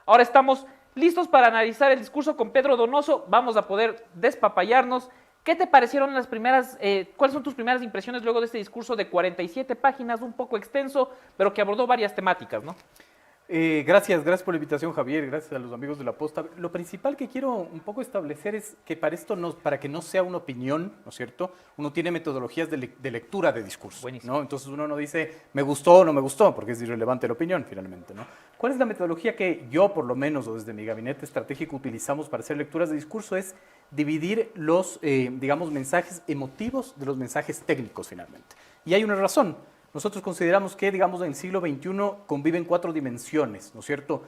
Ahora estamos listos para analizar el discurso con Pedro Donoso. Vamos a poder despapallarnos. ¿Qué te parecieron las primeras, cuáles son tus primeras impresiones luego de este discurso de 47 páginas, un poco extenso, pero que abordó varias temáticas, ¿no? Gracias por la invitación, Javier, gracias a los amigos de la Posta. Lo principal que quiero un poco establecer es que para esto para que no sea una opinión, ¿no es cierto? Uno tiene metodologías de lectura de discurso, Buenísimo. ¿no? Entonces uno no dice me gustó o no me gustó, porque es irrelevante la opinión finalmente, ¿no? ¿Cuál es la metodología que yo, por lo menos, o desde mi gabinete estratégico utilizamos para hacer lecturas de discurso? Es dividir los, digamos, mensajes emotivos de los mensajes técnicos finalmente. Y hay una razón. Nosotros consideramos que, digamos, en el siglo XXI conviven 4 dimensiones, ¿no es cierto?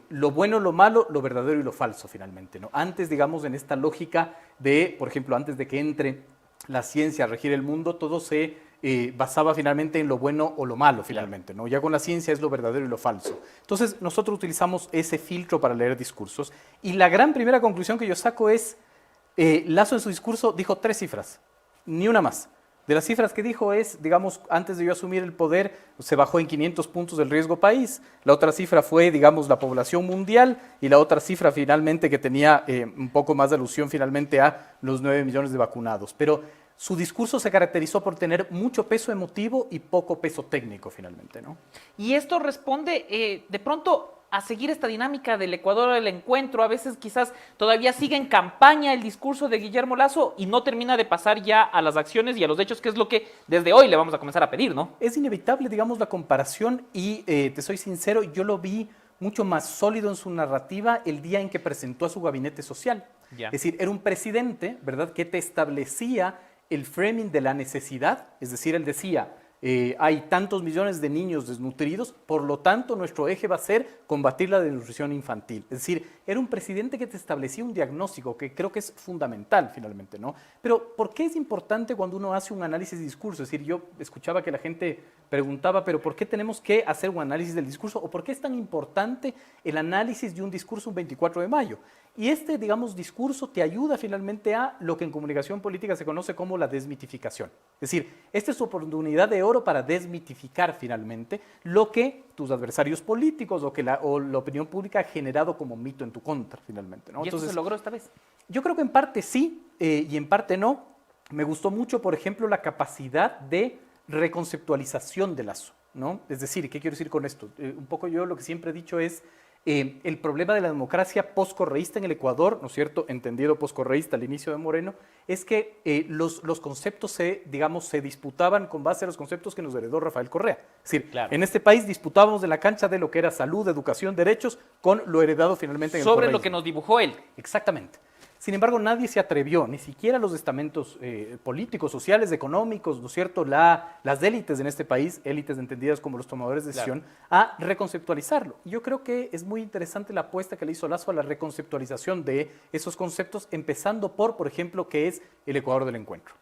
Lo bueno, lo malo, lo verdadero y lo falso, finalmente, ¿no? Antes, digamos, en esta lógica de, por ejemplo, antes de que entre la ciencia a regir el mundo, todo se basaba finalmente en lo bueno o lo malo, finalmente, ¿no? Ya con la ciencia es lo verdadero y lo falso. Entonces, nosotros utilizamos ese filtro para leer discursos y la gran primera conclusión que yo saco es, Lasso en su discurso dijo 3 cifras, ni una más. De las cifras que dijo es, digamos, antes de yo asumir el poder, se bajó en 500 puntos el riesgo país. La otra cifra fue, digamos, la población mundial y la otra cifra finalmente que tenía un poco más de alusión finalmente a los 9 millones de vacunados. Pero su discurso se caracterizó por tener mucho peso emotivo y poco peso técnico finalmente, ¿no? Y esto responde de pronto a seguir esta dinámica del Ecuador del encuentro. A veces quizás todavía sigue en campaña el discurso de Guillermo Lasso y no termina de pasar ya a las acciones y a los hechos, que es lo que desde hoy le vamos a comenzar a pedir, ¿no? Es inevitable, digamos, la comparación y te soy sincero, yo lo vi mucho más sólido en su narrativa el día en que presentó a su gabinete social. Ya. Es decir, era un presidente, ¿verdad?, que te establecía el framing de la necesidad, es decir, él decía, hay tantos millones de niños desnutridos, por lo tanto nuestro eje va a ser combatir la desnutrición infantil. Es decir, era un presidente que te establecía un diagnóstico que creo que es fundamental finalmente, ¿no? Pero ¿por qué es importante cuando uno hace un análisis de discurso? Es decir, yo escuchaba que la gente preguntaba, pero ¿por qué tenemos que hacer un análisis del discurso? ¿O por qué es tan importante el análisis de un discurso un 24 de mayo? Y este, digamos, discurso te ayuda finalmente a lo que en comunicación política se conoce como la desmitificación. Es decir, esta es tu oportunidad de oro para desmitificar finalmente lo que tus adversarios políticos o la opinión pública ha generado como mito en tu contra finalmente, ¿no? ¿Y Entonces, eso se logró esta vez? yo creo que en parte sí y en parte no. Me gustó mucho, por ejemplo, la capacidad de reconceptualización de Lasso, ¿no? Es decir, ¿qué quiero decir con esto? Un poco yo lo que siempre he dicho es el problema de la democracia postcorreísta en el Ecuador, ¿no es cierto?, entendido postcorreísta al inicio de Moreno, es que los conceptos digamos, se disputaban con base a los conceptos que nos heredó Rafael Correa. Es decir, Claro. en este país disputábamos de la cancha de lo que era salud, educación, derechos, con lo heredado finalmente en el Sobre correísmo. lo que nos dibujó él. Exactamente. Sin embargo, nadie se atrevió, ni siquiera los estamentos políticos, sociales, económicos, ¿no es cierto?, las élites en este país, élites entendidas como los tomadores de decisión, a reconceptualizarlo. Y yo creo que es muy interesante la apuesta que le hizo Lasso a la reconceptualización de esos conceptos, empezando por ejemplo, qué es el Ecuador del encuentro.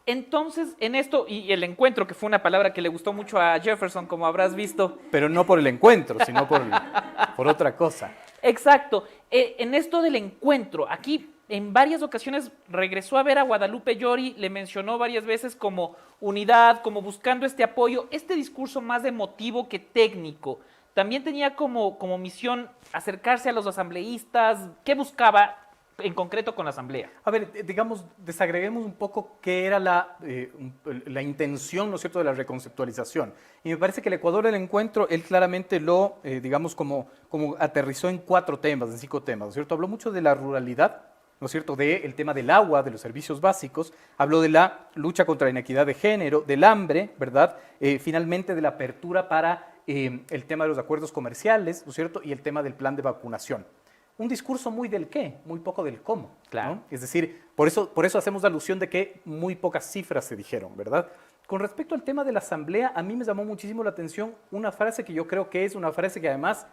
Entonces, en esto, y el encuentro, que fue una palabra que le gustó mucho a Jefferson, como habrás visto. Pero no por el encuentro, sino por otra cosa. Exacto. En esto del encuentro, aquí en varias ocasiones regresó a ver a Guadalupe Llori, le mencionó varias veces como unidad, como buscando este apoyo, este discurso más emotivo que técnico. También tenía como misión acercarse a los asambleístas. ¿Qué buscaba en concreto con la asamblea? A ver, digamos, desagreguemos un poco qué era la intención, ¿no es cierto?, de la reconceptualización. Y me parece que el Ecuador del encuentro, él claramente lo, digamos, como aterrizó en 4 temas, en 5 temas, ¿no es cierto? Habló mucho de la ruralidad, ¿no es cierto?, del tema del agua, de los servicios básicos, habló de la lucha contra la inequidad de género, del hambre, ¿verdad? Finalmente de la apertura para el tema de los acuerdos comerciales, ¿no es cierto?, y el tema del plan de vacunación. Un discurso muy del qué, muy poco del cómo. Claro. ¿No? Es decir, por eso hacemos alusión de que muy pocas cifras se dijeron, ¿verdad? Con respecto al tema de la asamblea, a mí me llamó muchísimo la atención una frase que yo creo que es una frase que además,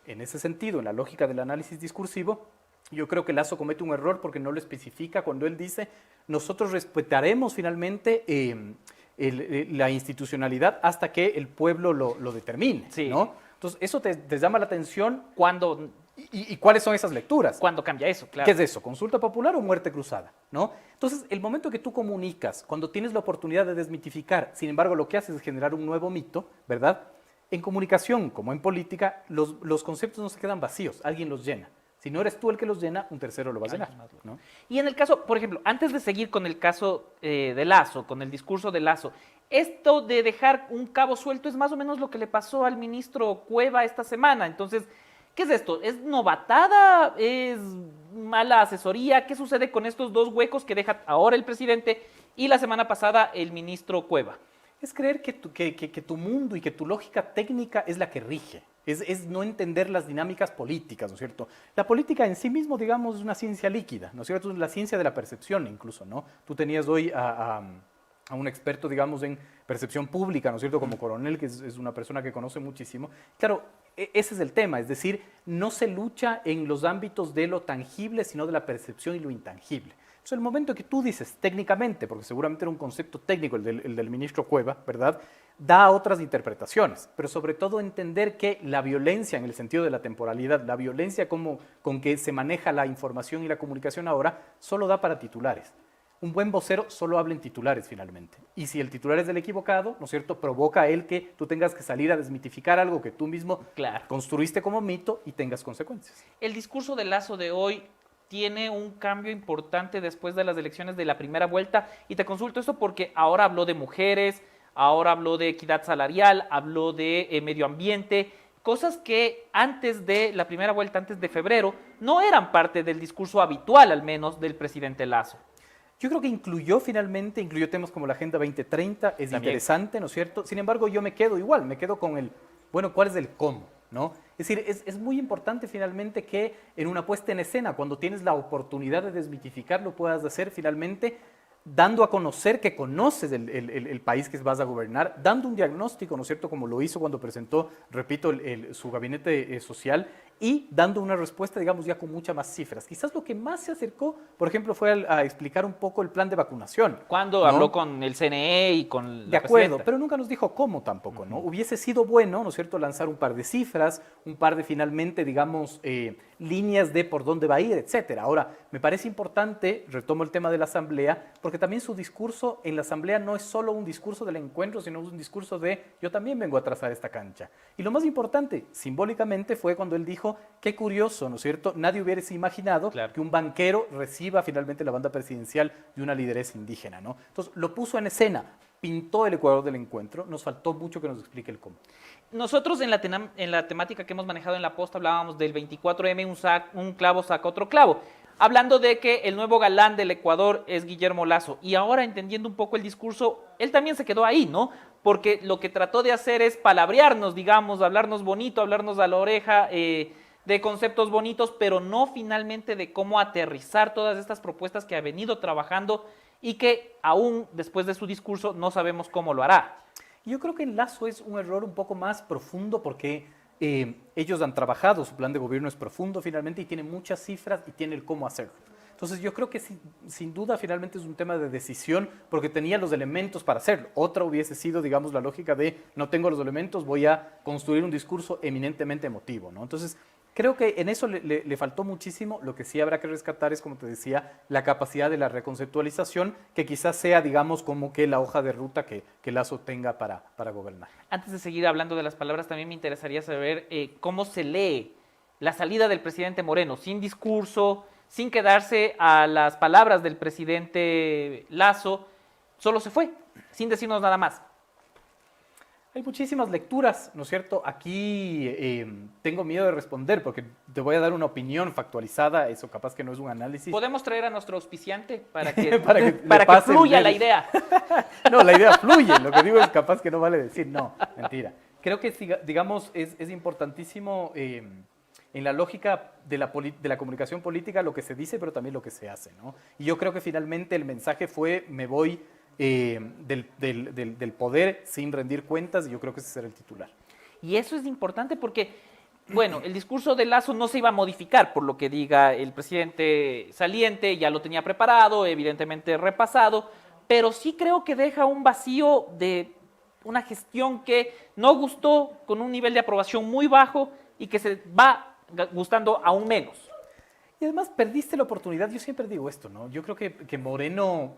en ese sentido, en la lógica del análisis discursivo, yo creo que Lasso comete un error porque no lo especifica cuando él dice, nosotros respetaremos finalmente la institucionalidad hasta que el pueblo lo determine, Sí. ¿no? Entonces, eso te llama la atención. ¿Cuándo ¿Y cuáles son esas lecturas? cambia eso? Claro. ¿Qué es eso? ¿Consulta popular o muerte cruzada? ¿No? Entonces, el momento que tú comunicas, cuando tienes la oportunidad de desmitificar, sin embargo, lo que haces es generar un nuevo mito, ¿verdad? en comunicación como en política, los conceptos no se quedan vacíos, alguien los llena. Si no eres tú el que los llena, un tercero lo va a llenar, ¿no? Y en el caso, por ejemplo, antes de seguir con el caso de Lasso, con el discurso de Lasso, esto de dejar un cabo suelto es más o menos lo que le pasó al ministro Cueva esta semana. Entonces, ¿qué es esto? ¿Es novatada? ¿Es mala asesoría? ¿Qué sucede con estos dos huecos que deja ahora el presidente y la semana pasada el ministro Cueva? Es creer que tu mundo y que tu lógica técnica es la que rige. Es no entender las dinámicas políticas, ¿no es cierto? La política en sí mismo, digamos, es una ciencia líquida, ¿no es cierto? Es la ciencia de la percepción incluso, ¿no? Tú tenías hoy a un experto, digamos, en percepción pública, ¿no es cierto? Como Coronel, que es una persona que conoce muchísimo. Claro, ese es el tema, es decir, no se lucha en los ámbitos de lo tangible, sino de la percepción y lo intangible. Entonces, el momento que tú dices técnicamente, porque seguramente era un concepto técnico el del ministro Cueva, ¿verdad?, da otras interpretaciones, pero sobre todo entender que la violencia en el sentido de la temporalidad, la violencia con que se maneja la información y la comunicación ahora, solo da para titulares. Un buen vocero solo habla en titulares finalmente. Y si el titular es del equivocado, ¿no es cierto?, provoca él que tú tengas que salir a desmitificar algo que tú mismo construiste como mito y tengas consecuencias. El discurso de Lasso de hoy tiene un cambio importante después de las elecciones de la primera vuelta, y te consulto esto porque ahora habló de mujeres, ahora habló de equidad salarial, habló de medio ambiente, cosas que antes de la primera vuelta, antes de febrero, no eran parte del discurso habitual, al menos, del presidente Lasso. Yo creo que incluyó temas como la Agenda 2030, es también interesante, ¿no es cierto? Sin embargo, yo me quedo igual, me quedo con ¿cuál es el cómo? ¿No? Es decir, es muy importante finalmente que en una puesta en escena, cuando tienes la oportunidad de desmitificar, lo puedas hacer finalmente dando a conocer que conoces el país que vas a gobernar, dando un diagnóstico, ¿no es cierto?, como lo hizo cuando presentó, repito, su gabinete social, y dando una respuesta, digamos, ya con muchas más cifras. Quizás lo que más se acercó, por ejemplo, fue a explicar un poco el plan de vacunación. Cuando habló con el CNE y con la De acuerdo, presidenta, pero nunca nos dijo cómo tampoco, ¿no? Hubiese sido bueno, ¿no es cierto?, lanzar un par de cifras, un par de finalmente, digamos, líneas de por dónde va a ir, etcétera. Ahora, me parece importante, retomo el tema de la Asamblea, porque también su discurso en la Asamblea no es solo un discurso del encuentro, sino un discurso de yo también vengo a trazar esta cancha. Y lo más importante, simbólicamente, fue cuando él dijo, qué curioso, ¿no es cierto? Nadie hubiese imaginado que un banquero reciba finalmente la banda presidencial de una lideresa indígena, ¿no? Entonces, lo puso en escena, pintó el Ecuador del encuentro, nos faltó mucho que nos explique el cómo. Nosotros en la temática que hemos manejado en la posta hablábamos del 24M, un clavo saca otro clavo, hablando de que el nuevo galán del Ecuador es Guillermo Lasso. Y ahora, entendiendo un poco el discurso, él también se quedó ahí, ¿no? Porque lo que trató de hacer es palabrearnos, digamos, hablarnos bonito, hablarnos a la oreja, de conceptos bonitos, pero no finalmente de cómo aterrizar todas estas propuestas que ha venido trabajando y que aún después de su discurso no sabemos cómo lo hará. Yo creo que en Lasso es un error un poco más profundo porque ellos han trabajado, su plan de gobierno es profundo finalmente y tiene muchas cifras y tiene el cómo hacerlo. Entonces yo creo que sin duda finalmente es un tema de decisión porque tenía los elementos para hacerlo. Otra hubiese sido, digamos, la lógica de no tengo los elementos, voy a construir un discurso eminentemente emotivo, ¿no? Entonces creo que en eso le faltó muchísimo. Lo que sí habrá que rescatar es, como te decía, la capacidad de la reconceptualización, que quizás sea, digamos, como que la hoja de ruta que Lasso tenga para gobernar. Antes de seguir hablando de las palabras, también me interesaría saber cómo se lee la salida del presidente Moreno, sin discurso, sin quedarse a las palabras del presidente Lasso, solo se fue, sin decirnos nada más. Hay muchísimas lecturas, ¿no es cierto? Aquí tengo miedo de responder porque te voy a dar una opinión factualizada, eso capaz que no es un análisis. ¿Podemos traer a nuestro auspiciante para que, para que fluya la idea? No, la idea fluye, lo que digo es capaz que no vale decir, no, mentira. Creo que, digamos, es importantísimo en la lógica de la comunicación política lo que se dice, pero también lo que se hace, ¿no? Y yo creo que finalmente el mensaje fue, me voy del poder sin rendir cuentas, y yo creo que ese será el titular. Y eso es importante porque, bueno, el discurso de Lasso no se iba a modificar por lo que diga el presidente saliente, ya lo tenía preparado, evidentemente repasado, pero sí creo que deja un vacío de una gestión que no gustó, con un nivel de aprobación muy bajo y que se va gustando aún menos. Y además perdiste la oportunidad, yo siempre digo esto, ¿no? Yo creo que Moreno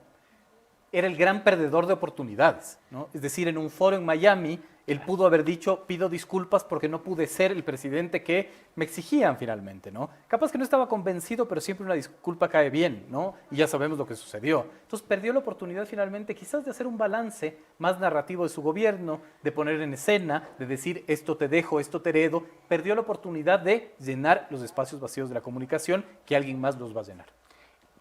era el gran perdedor de oportunidades, ¿no? Es decir, en un foro en Miami, él pudo haber dicho, pido disculpas porque no pude ser el presidente que me exigían finalmente, ¿no? Capaz que no estaba convencido, pero siempre una disculpa cae bien, ¿no? Y ya sabemos lo que sucedió. Entonces perdió la oportunidad finalmente quizás de hacer un balance más narrativo de su gobierno, de poner en escena, de decir esto te dejo, esto te heredo. Perdió la oportunidad de llenar los espacios vacíos de la comunicación que alguien más los va a llenar.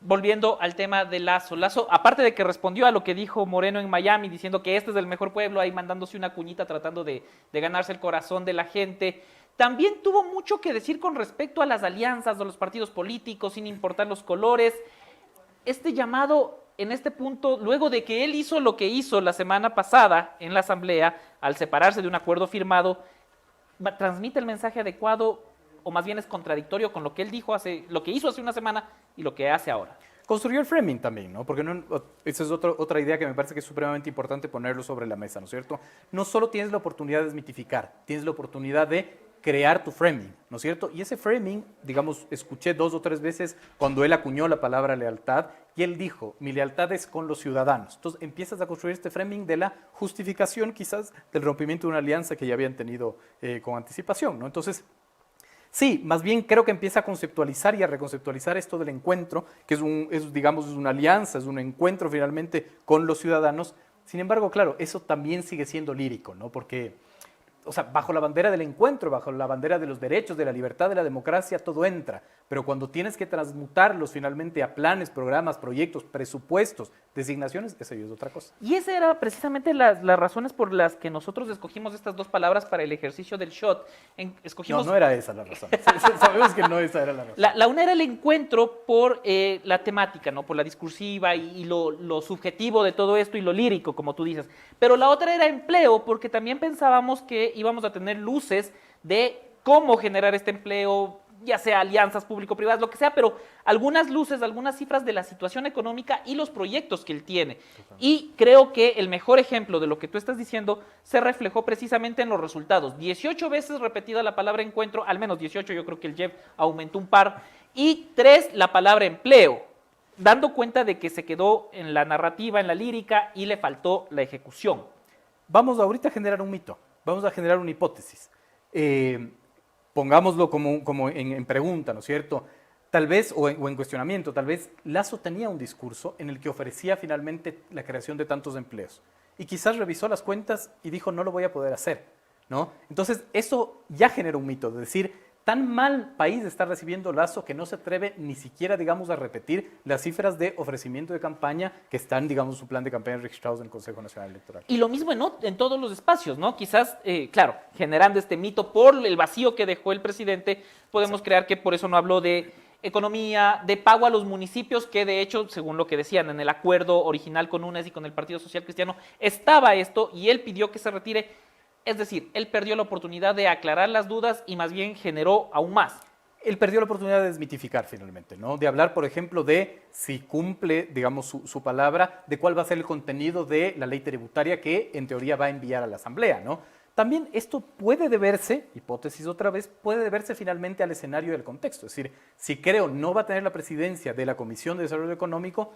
Volviendo al tema de Lazo. Lazo, aparte de que respondió a lo que dijo Moreno en Miami, diciendo que este es el mejor pueblo, ahí mandándose una cuñita tratando de ganarse el corazón de la gente, también tuvo mucho que decir con respecto a las alianzas de los partidos políticos, sin importar los colores. Este llamado en este punto, luego de que él hizo lo que hizo la semana pasada en la Asamblea, al separarse de un acuerdo firmado, ¿transmite el mensaje adecuado o más bien es contradictorio con lo que él dijo lo que hizo hace una semana y lo que hace ahora? Construyó el framing también, ¿no? Porque esa es otra idea que me parece que es supremamente importante ponerlo sobre la mesa, ¿no es cierto? No solo tienes la oportunidad de desmitificar, tienes la oportunidad de crear tu framing, ¿no es cierto? Y ese framing, digamos, escuché 2 o 3 veces cuando él acuñó la palabra lealtad y él dijo, mi lealtad es con los ciudadanos. Entonces empiezas a construir este framing de la justificación quizás del rompimiento de una alianza que ya habían tenido con anticipación, ¿no? Entonces, sí, más bien creo que empieza a conceptualizar y a reconceptualizar esto del encuentro, que digamos, es una alianza, es un encuentro finalmente con los ciudadanos. Sin embargo, claro, eso también sigue siendo lírico, ¿no? Porque, o sea, bajo la bandera del encuentro, bajo la bandera de los derechos, de la libertad, de la democracia, todo entra. Pero cuando tienes que transmutarlos finalmente a planes, programas, proyectos, presupuestos, designaciones, eso ya es otra cosa. Y esa era precisamente las razones por las que nosotros escogimos estas 2 palabras para el ejercicio del shot. No era esa la razón. Sabemos que no esa era la razón. La una era el encuentro por la temática, ¿no? Por la discursiva y lo subjetivo de todo esto y lo lírico, como tú dices. Pero la otra era empleo, porque también pensábamos que íbamos a tener luces de cómo generar este empleo, ya sea alianzas público-privadas, lo que sea, pero algunas luces, algunas cifras de la situación económica y los proyectos que él tiene. Y creo que el mejor ejemplo de lo que tú estás diciendo se reflejó precisamente en los resultados. 18 veces repetida la palabra encuentro, al menos 18, yo creo que el Jeff aumentó un par, y 3 la palabra empleo, dando cuenta de que se quedó en la narrativa, en la lírica, y le faltó la ejecución. Vamos ahorita a generar un mito, vamos a generar una hipótesis. Pongámoslo como en pregunta, ¿no es cierto? Tal vez, o en cuestionamiento, tal vez Lazo tenía un discurso en el que ofrecía finalmente la creación de tantos empleos. Y quizás revisó las cuentas y dijo, no lo voy a poder hacer, ¿no? Entonces, eso ya generó un mito, de decir, tan mal país está recibiendo Lazo que no se atreve ni siquiera, digamos, a repetir las cifras de ofrecimiento de campaña que están, digamos, en su plan de campaña registrados en el Consejo Nacional Electoral. Y lo mismo en todos los espacios, ¿no? Quizás, claro, generando este mito por el vacío que dejó el presidente, podemos creer que por eso no habló de economía, de pago a los municipios, que de hecho, según lo que decían en el acuerdo original con UNES y con el Partido Social Cristiano, estaba esto y él pidió que se retire. Es decir, él perdió la oportunidad de aclarar las dudas y más bien generó aún más. Él perdió la oportunidad de desmitificar finalmente, ¿no? De hablar, por ejemplo, de si cumple, digamos, su palabra, de cuál va a ser el contenido de la ley tributaria que en teoría va a enviar a la Asamblea, ¿no? También esto puede deberse, hipótesis otra vez, puede deberse finalmente al escenario del contexto. Es decir, si creo no va a tener la presidencia de la Comisión de Desarrollo Económico,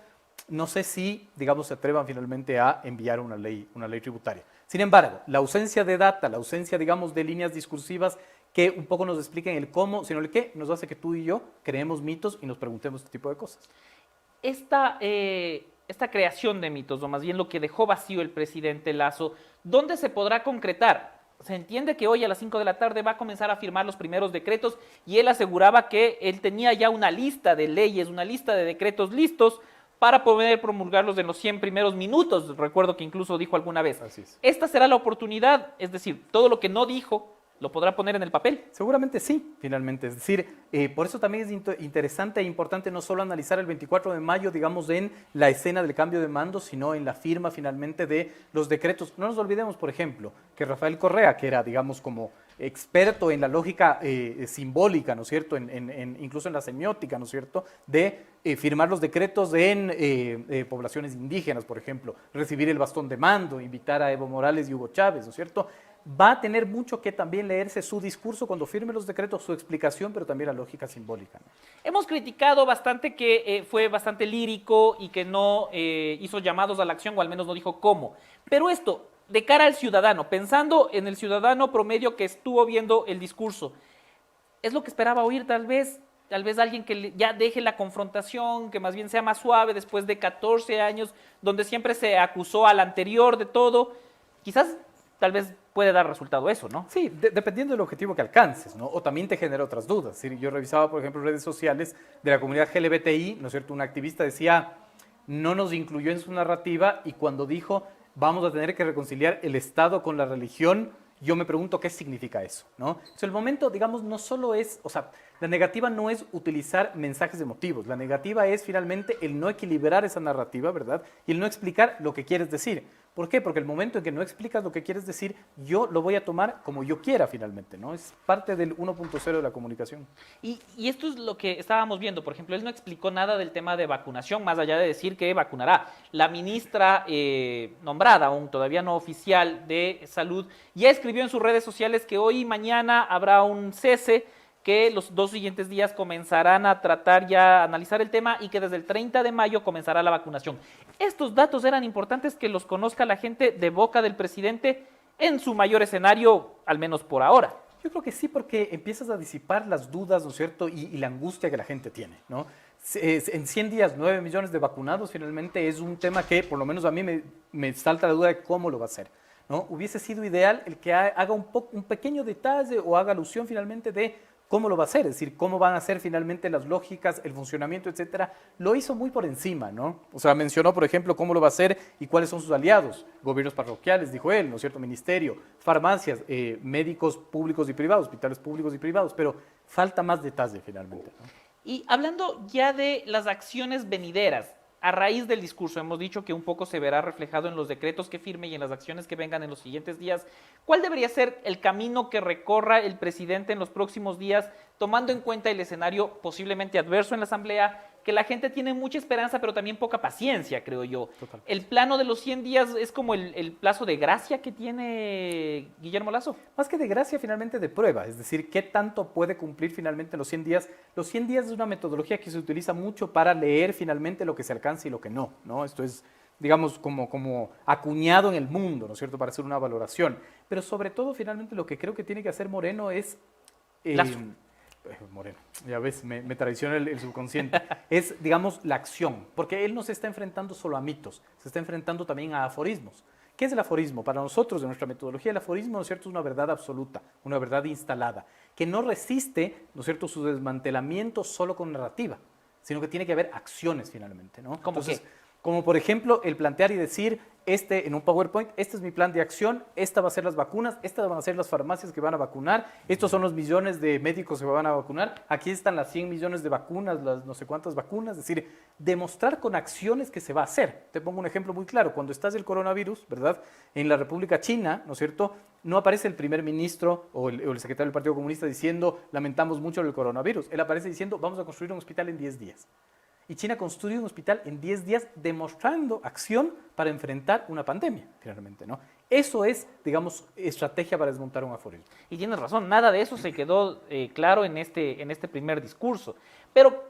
no sé si, digamos, se atrevan finalmente a enviar una ley tributaria. Sin embargo, la ausencia de data, la ausencia, digamos, de líneas discursivas que un poco nos expliquen el cómo, sino el qué, nos hace que tú y yo creemos mitos y nos preguntemos este tipo de cosas. Esta creación de mitos, o más bien lo que dejó vacío el presidente Lazo, ¿dónde se podrá concretar? Se entiende que hoy a las 5 de la tarde va a comenzar a firmar los primeros decretos y él aseguraba que él tenía ya una lista de leyes, una lista de decretos listos para poder promulgarlos en los 100 primeros minutos. Recuerdo que incluso dijo alguna vez. Así es. Esta será la oportunidad, es decir, todo lo que no dijo lo podrá poner en el papel. Seguramente sí, finalmente. Es decir, por eso también es interesante e importante no solo analizar el 24 de mayo, digamos, en la escena del cambio de mando, sino en la firma finalmente de los decretos. No nos olvidemos, por ejemplo, que Rafael Correa, que era, digamos, como experto en la lógica simbólica, ¿no es cierto?, incluso en la semiótica, ¿no es cierto?, de firmar los decretos en poblaciones indígenas, por ejemplo, recibir el bastón de mando, invitar a Evo Morales y Hugo Chávez, ¿no es cierto?, va a tener mucho que también leerse su discurso cuando firme los decretos, su explicación, pero también la lógica simbólica, ¿no? Hemos criticado bastante que fue bastante lírico y que no hizo llamados a la acción, o al menos no dijo cómo. Pero esto, de cara al ciudadano, pensando en el ciudadano promedio que estuvo viendo el discurso, ¿es lo que esperaba oír tal vez? Tal vez alguien que ya deje la confrontación, que más bien sea más suave después de 14 años, donde siempre se acusó al anterior de todo. Quizás, tal vez puede dar resultado eso, ¿no? Sí, dependiendo del objetivo que alcances, ¿no? O también te genera otras dudas. ¿Sí? Yo revisaba, por ejemplo, redes sociales de la comunidad LGBTI, ¿no es cierto? Un activista decía, no nos incluyó en su narrativa y cuando dijo, vamos a tener que reconciliar el Estado con la religión, yo me pregunto qué significa eso, ¿no? Entonces, el momento, digamos, no solo es, o sea, la negativa no es utilizar mensajes emotivos, la negativa es finalmente el no equilibrar esa narrativa, ¿verdad? Y el no explicar lo que quieres decir. ¿Por qué? Porque el momento en que no explicas lo que quieres decir, yo lo voy a tomar como yo quiera finalmente, ¿no? Es parte del 1.0 de la comunicación. Y esto es lo que estábamos viendo. Por ejemplo, él no explicó nada del tema de vacunación, más allá de decir que vacunará. La ministra nombrada, aún todavía no oficial, de Salud, ya escribió en sus redes sociales que hoy y mañana habrá un cese, que los 2 siguientes días comenzarán a tratar ya, a analizar el tema y que desde el 30 de mayo comenzará la vacunación. Estos datos eran importantes que los conozca la gente de boca del presidente en su mayor escenario, al menos por ahora. Yo creo que sí, porque empiezas a disipar las dudas, ¿no es cierto? Y la angustia que la gente tiene, ¿no? En 100 días, 9 millones de vacunados, finalmente es un tema que por lo menos a mí me salta la duda de cómo lo va a hacer, ¿no? Hubiese sido ideal el que haga un pequeño detalle o haga alusión finalmente de cómo lo va a hacer, es decir, cómo van a ser finalmente las lógicas, el funcionamiento, etcétera. Lo hizo muy por encima, ¿no? O sea, mencionó, por ejemplo, cómo lo va a hacer y cuáles son sus aliados. Gobiernos parroquiales, dijo él, ¿no es cierto? Ministerio, farmacias, médicos públicos y privados, hospitales públicos y privados, pero falta más detalle finalmente, ¿no? Y hablando ya de las acciones venideras, a raíz del discurso, hemos dicho que un poco se verá reflejado en los decretos que firme y en las acciones que vengan en los siguientes días. ¿Cuál debería ser el camino que recorra el presidente en los próximos días, tomando en cuenta el escenario posiblemente adverso en la Asamblea, que la gente tiene mucha esperanza, pero también poca paciencia, creo yo? Total. ¿El plano de los 100 días es como el plazo de gracia que tiene Guillermo Lasso? Más que de gracia, finalmente de prueba, es decir, qué tanto puede cumplir finalmente los 100 días. Los 100 días es una metodología que se utiliza mucho para leer finalmente lo que se alcanza y lo que no, ¿no? Esto es, digamos, como acuñado en el mundo, ¿no es cierto?, para hacer una valoración. Pero sobre todo, finalmente, lo que creo que tiene que hacer Moreno es... Lasso. Moreno, ya ves, me traiciona el subconsciente, es, digamos, la acción, porque él no se está enfrentando solo a mitos, se está enfrentando también a aforismos. ¿Qué es el aforismo? Para nosotros, en nuestra metodología, el aforismo, ¿no es cierto?, es una verdad absoluta, una verdad instalada, que no resiste, ¿no es cierto?, su desmantelamiento solo con narrativa, sino que tiene que haber acciones finalmente, ¿no? ¿Cómo Entonces, qué? como por ejemplo, el plantear y decir, en un PowerPoint, este es mi plan de acción, esta va a ser las vacunas, estas van a ser las farmacias que van a vacunar, estos son los millones de médicos que van a vacunar, aquí están las 100 millones de vacunas, las no sé cuántas vacunas, es decir, demostrar con acciones que se va a hacer. Te pongo un ejemplo muy claro, cuando estás el coronavirus, ¿verdad? En la República China, ¿no es cierto?, no aparece el primer ministro o el secretario del Partido Comunista diciendo, lamentamos mucho el coronavirus, él aparece diciendo, vamos a construir un hospital en 10 días. Y China construye un hospital en 10 días demostrando acción para enfrentar una pandemia, finalmente, ¿no? Eso es, digamos, estrategia para desmontar un aforismo. Y tienes razón, nada de eso se quedó claro en este primer discurso. Pero,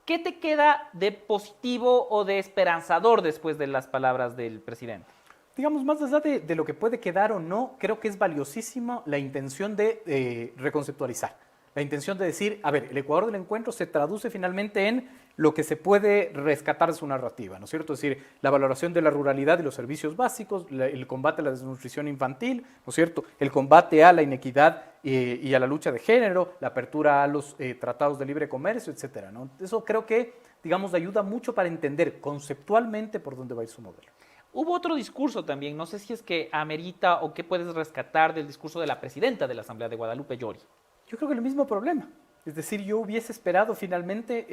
¿qué te queda de positivo o de esperanzador después de las palabras del presidente? Digamos, más allá de lo que puede quedar o no, creo que es valiosísima la intención de reconceptualizar. La intención de decir, a ver, el Ecuador del encuentro se traduce finalmente en lo que se puede rescatar de su narrativa, ¿no es cierto? Es decir, la valoración de la ruralidad y los servicios básicos, el combate a la desnutrición infantil, ¿no es cierto? El combate a la inequidad y a la lucha de género, la apertura a los tratados de libre comercio, etcétera, ¿no? Eso creo que, digamos, ayuda mucho para entender conceptualmente por dónde va a ir su modelo. Hubo otro discurso también, no sé si es que amerita o qué puedes rescatar del discurso de la presidenta de la Asamblea de Guadalupe Llori. Yo creo que el mismo problema. Es decir, yo hubiese esperado finalmente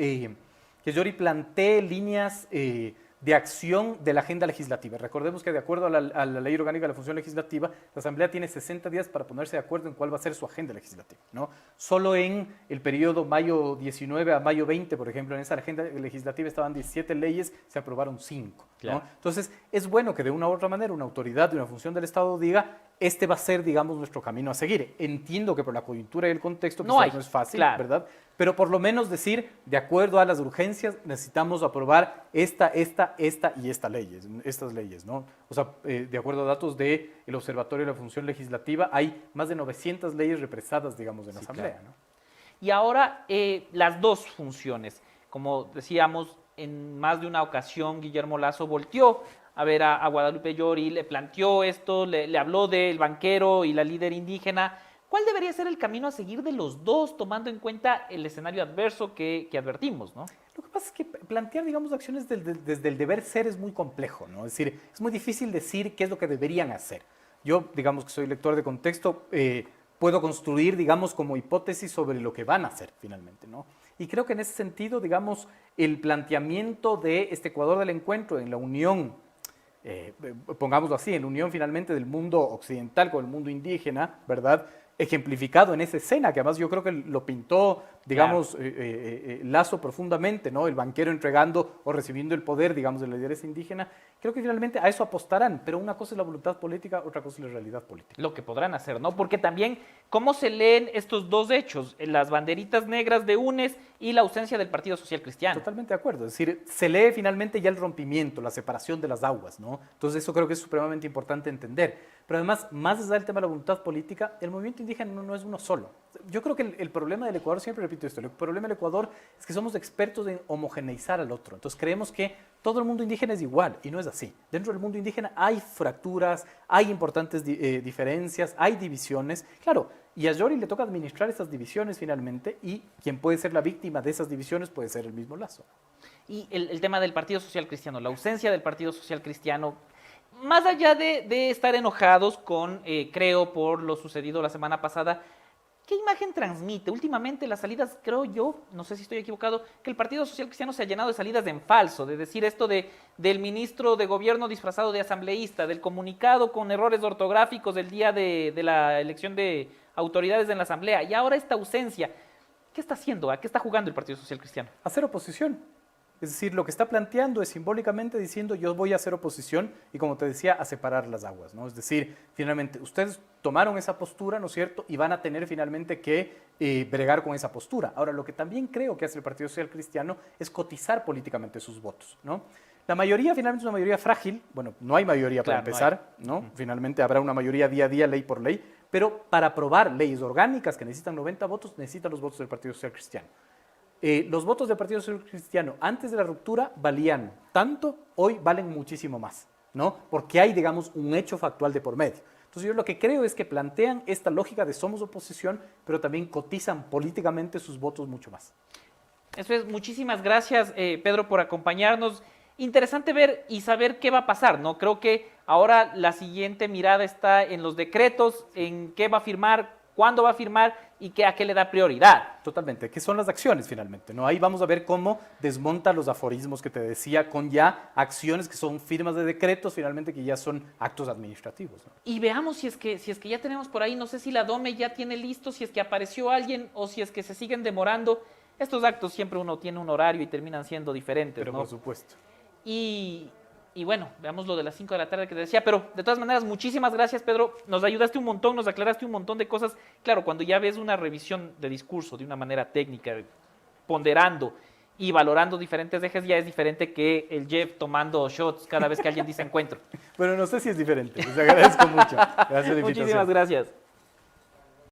que Llori plantee líneas de acción de la agenda legislativa. Recordemos que de acuerdo a la Ley Orgánica de la Función Legislativa, la Asamblea tiene 60 días para ponerse de acuerdo en cuál va a ser su agenda legislativa, ¿no? Solo en el periodo mayo 19 a mayo 20, por ejemplo, en esa agenda legislativa estaban 17 leyes, se aprobaron 5. Claro. ¿no? Entonces, es bueno que de una u otra manera una autoridad de una función del Estado diga, este va a ser, digamos, nuestro camino a seguir. Entiendo que por la coyuntura y el contexto quizás no es fácil, claro. ¿verdad? Pero por lo menos decir, de acuerdo a las urgencias, necesitamos aprobar esta y estas leyes, ¿no? O sea, de acuerdo a datos del Observatorio de la Función Legislativa, hay más de 900 leyes represadas, digamos, en la Asamblea, claro. ¿no? Y ahora, las dos funciones. Como decíamos, en más de una ocasión Guillermo Lasso volteó a ver a Guadalupe Llori, le planteó esto, le habló del banquero y la líder indígena. ¿Cuál debería ser el camino a seguir de los dos, tomando en cuenta el escenario adverso que advertimos, ¿no? Lo que pasa es que plantear, digamos, acciones desde el deber ser es muy complejo, ¿no? Es decir, es muy difícil decir qué es lo que deberían hacer. Yo, digamos que soy lector de contexto, puedo construir, digamos, como hipótesis sobre lo que van a hacer finalmente, ¿no? Y creo que en ese sentido, digamos, el planteamiento de este Ecuador del encuentro en la unión, pongámoslo así, en la unión finalmente del mundo occidental con el mundo indígena, ¿verdad?, ejemplificado en esa escena, que además yo creo que lo pintó, digamos, Lasso profundamente, ¿no? El banquero entregando o recibiendo el poder, digamos, de la lideresa indígena. Creo que finalmente a eso apostarán, pero una cosa es la voluntad política, otra cosa es la realidad política. Lo que podrán hacer, ¿no? Porque también, ¿cómo se leen estos dos hechos? Las banderitas negras de UNES y la ausencia del Partido Social Cristiano. Totalmente de acuerdo. Es decir, se lee finalmente ya el rompimiento, la separación de las aguas, ¿no? Entonces eso creo que es supremamente importante entender. Pero además, más allá del tema de la voluntad política, el movimiento indígena no es uno solo. Yo creo que el problema del Ecuador, siempre repito esto, el problema del Ecuador es que somos expertos en homogeneizar al otro. Entonces creemos que todo el mundo indígena es igual y no es así. Dentro del mundo indígena hay fracturas, hay importantes diferencias, hay divisiones. Claro, y a Llori le toca administrar esas divisiones finalmente y quien puede ser la víctima de esas divisiones puede ser el mismo Lasso. Y el tema del Partido Social Cristiano, la ausencia del Partido Social Cristiano, más allá de estar enojados con, creo, por lo sucedido la semana pasada, ¿qué imagen transmite? Últimamente las salidas, creo yo, no sé si estoy equivocado, que el Partido Social Cristiano se ha llenado de salidas en falso, de decir esto del ministro de gobierno disfrazado de asambleísta, del comunicado con errores ortográficos del día de la elección de autoridades en la asamblea, y ahora esta ausencia. ¿Qué está haciendo? ¿A qué está jugando el Partido Social Cristiano? Hacer oposición. Es decir, lo que está planteando es simbólicamente diciendo yo voy a hacer oposición y, como te decía, a separar las aguas, ¿no? Es decir, finalmente, ustedes tomaron esa postura, ¿no es cierto?, y van a tener finalmente que bregar con esa postura. Ahora, lo que también creo que hace el Partido Social Cristiano es cotizar políticamente sus votos, ¿no? La mayoría finalmente es una mayoría frágil, bueno, no hay mayoría para empezar, ¿no? Finalmente habrá una mayoría día a día, ley por ley, pero para aprobar leyes orgánicas que necesitan 90 votos, necesitan los votos del Partido Social Cristiano. Los votos del Partido Social Cristiano antes de la ruptura valían tanto, hoy valen muchísimo más, ¿no? Porque hay, digamos, un hecho factual de por medio. Entonces yo lo que creo es que plantean esta lógica de somos oposición, pero también cotizan políticamente sus votos mucho más. Eso es, muchísimas gracias, Pedro, por acompañarnos. Interesante ver y saber qué va a pasar, ¿no? Creo que ahora la siguiente mirada está en los decretos, en qué va a firmar, cuándo va a firmar y a qué le da prioridad. Totalmente, ¿qué son las acciones finalmente? ¿No? Ahí vamos a ver cómo desmonta los aforismos que te decía con ya acciones que son firmas de decretos finalmente que ya son actos administrativos, ¿no? Y veamos si es que ya tenemos por ahí, no sé si la DOME ya tiene listo, si es que apareció alguien o si es que se siguen demorando. Estos actos siempre uno tiene un horario y terminan siendo diferentes, Pero ¿no? por supuesto. Y bueno, veamos lo de las 5 de la tarde que te decía, pero de todas maneras, muchísimas gracias, Pedro. Nos ayudaste un montón, nos aclaraste un montón de cosas. Claro, cuando ya ves una revisión de discurso de una manera técnica, ponderando y valorando diferentes ejes, ya es diferente que el Jeff tomando shots cada vez que alguien dice encuentro. Bueno, no sé si es diferente. Les agradezco mucho. Gracias por la invitación. Muchísimas gracias.